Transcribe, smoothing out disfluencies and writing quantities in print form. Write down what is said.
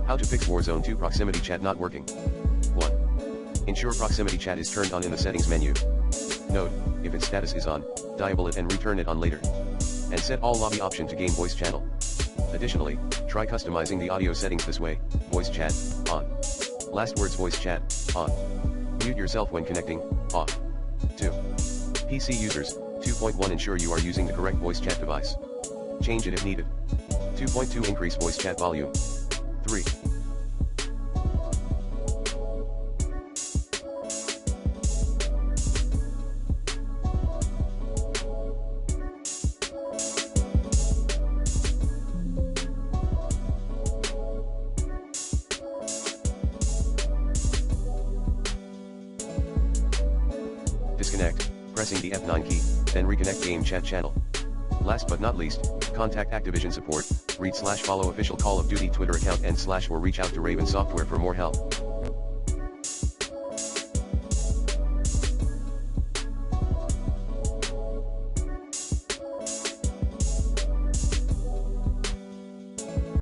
How to fix Warzone 2 proximity chat not working. 1. Ensure proximity chat is turned on in the settings menu. Note, if its status is on, disable it and return it on later. And set all lobby option to game voice channel. Additionally, try customizing the audio settings this way: voice chat, on. Last words voice chat, on. Mute yourself when connecting, off. 2. PC users, 2.1 ensure you are using the correct voice chat device. Change it if needed. 2.2 increase voice chat volume. 3. Disconnect, pressing the F9 key, then reconnect game chat channel. Last but not least, contact Activision support, read/follow official Call of Duty Twitter account and/or reach out to Raven Software for more help.